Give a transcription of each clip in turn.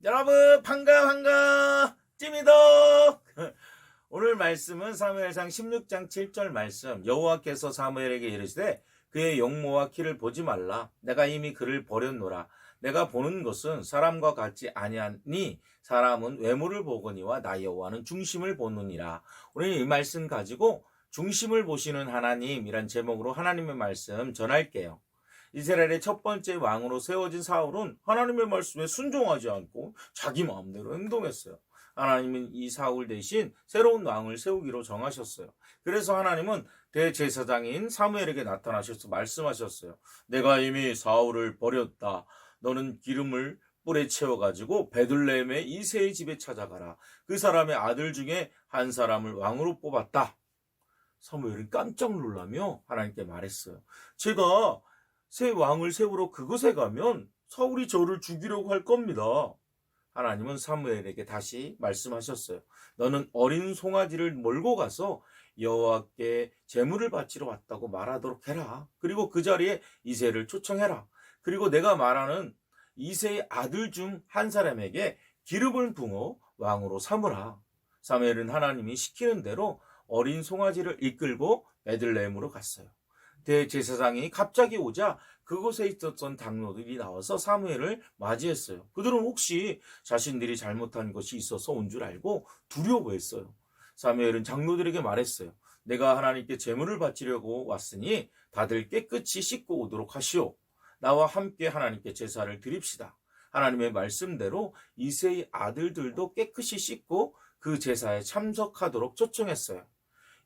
여러분 반가 찜이덕. 오늘 말씀은 사무엘상 16장 7절 말씀. 여호와께서 사무엘에게 이르시되 그의 용모와 키를 보지 말라. 내가 이미 그를 버렸노라. 내가 보는 것은 사람과 같지 아니하니 사람은 외모를 보거니와 나 여호와는 중심을 보느니라. 오늘 이 말씀 가지고 중심을 보시는 하나님이란 제목으로 하나님의 말씀 전할게요. 이스라엘의 첫 번째 왕으로 세워진 사울은 하나님의 말씀에 순종하지 않고 자기 마음대로 행동했어요. 하나님은 이 사울 대신 새로운 왕을 세우기로 정하셨어요. 그래서 하나님은 대제사장인 사무엘에게 나타나셔서 말씀하셨어요. 내가 이미 사울을 버렸다. 너는 기름을 뿔에 채워가지고 베들레헴의 이새의 집에 찾아가라. 그 사람의 아들 중에 한 사람을 왕으로 뽑았다. 사무엘은 깜짝 놀라며 하나님께 말했어요. 제가 새 왕을 세우러 그곳에 가면 사울이 저를 죽이려고 할 겁니다. 하나님은 사무엘에게 다시 말씀하셨어요. 너는 어린 송아지를 몰고 가서 여호와께 제물을 바치러 왔다고 말하도록 해라. 그리고 그 자리에 이새를 초청해라. 그리고 내가 말하는 이새의 아들 중 한 사람에게 기름을 부어 왕으로 삼으라. 사무엘은 하나님이 시키는 대로 어린 송아지를 이끌고 베들레헴으로 갔어요. 대제사장이 갑자기 오자 그곳에 있었던 장로들이 나와서 사무엘을 맞이했어요. 그들은 혹시 자신들이 잘못한 것이 있어서 온 줄 알고 두려워했어요. 사무엘은 장로들에게 말했어요. 내가 하나님께 제물을 바치려고 왔으니 다들 깨끗이 씻고 오도록 하시오. 나와 함께 하나님께 제사를 드립시다. 하나님의 말씀대로 이새의 아들들도 깨끗이 씻고 그 제사에 참석하도록 초청했어요.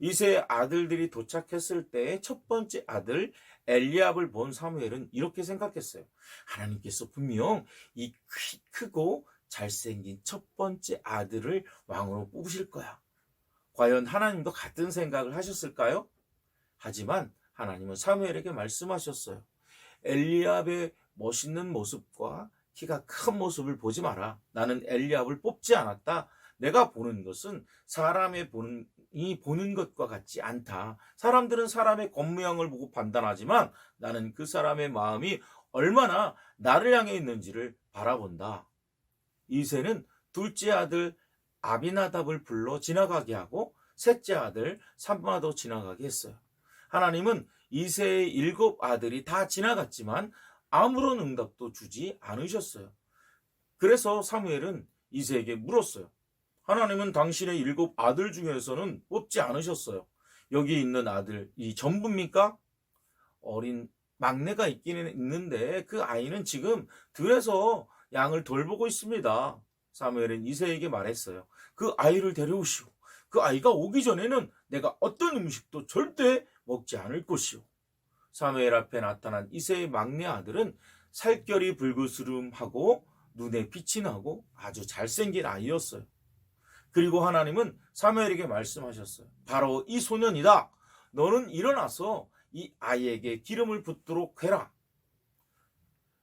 이새의 아들들이 도착했을 때의 첫 번째 아들 엘리압을 본 사무엘은 이렇게 생각했어요. 하나님께서 분명 이 크고 잘생긴 첫 번째 아들을 왕으로 뽑으실 거야. 과연 하나님도 같은 생각을 하셨을까요? 하지만 하나님은 사무엘에게 말씀하셨어요. 엘리압의 멋있는 모습과 키가 큰 모습을 보지 마라. 나는 엘리압을 뽑지 않았다. 내가 보는 것은 사람의 보는 것과 같지 않다. 사람들은 사람의 겉모양을 보고 판단하지만 나는 그 사람의 마음이 얼마나 나를 향해 있는지를 바라본다. 이새는 둘째 아들 아비나답을 불러 지나가게 하고 셋째 아들 삼마도 지나가게 했어요. 하나님은 이새의 7 아들이 다 지나갔지만 아무런 응답도 주지 않으셨어요. 그래서 사무엘은 이새에게 물었어요. 하나님은 당신의 7 아들 중에서는 뽑지 않으셨어요. 여기 있는 아들이 전부입니까? 어린 막내가 있기는 있는데 그 아이는 지금 들에서 양을 돌보고 있습니다. 사무엘은 이새에게 말했어요. 그 아이를 데려오시오. 그 아이가 오기 전에는 내가 어떤 음식도 절대 먹지 않을 것이오. 사무엘 앞에 나타난 이새의 막내 아들은 살결이 불그스름하고 눈에 빛이 나고 아주 잘생긴 아이였어요. 그리고 하나님은 사무엘에게 말씀하셨어요. 바로 이 소년이다. 너는 일어나서 이 아이에게 기름을 붓도록 해라.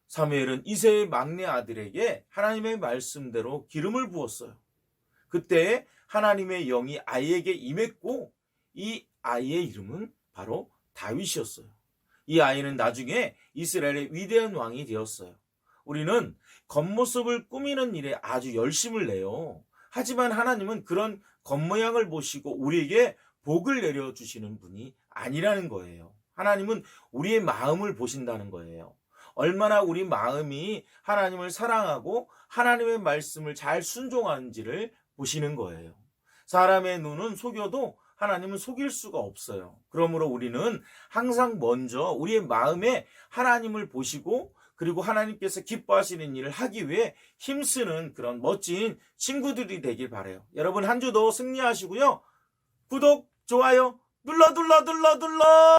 사무엘은 이새의 막내 아들에게 하나님의 말씀대로 기름을 부었어요. 그때 하나님의 영이 아이에게 임했고 이 아이의 이름은 바로 다윗이었어요. 이 아이는 나중에 이스라엘의 위대한 왕이 되었어요. 우리는 겉모습을 꾸미는 일에 아주 열심을 내요. 하지만 하나님은 그런 겉모양을 보시고 우리에게 복을 내려주시는 분이 아니라는 거예요. 하나님은 우리의 마음을 보신다는 거예요. 얼마나 우리 마음이 하나님을 사랑하고 하나님의 말씀을 잘 순종하는지를 보시는 거예요. 사람의 눈은 속여도 하나님은 속일 수가 없어요. 그러므로 우리는 항상 먼저 우리의 마음에 하나님을 보시고 그리고 하나님께서 기뻐하시는 일을 하기 위해 힘쓰는 그런 멋진 친구들이 되길 바라요. 여러분 한 주도 승리하시고요. 구독, 좋아요 눌러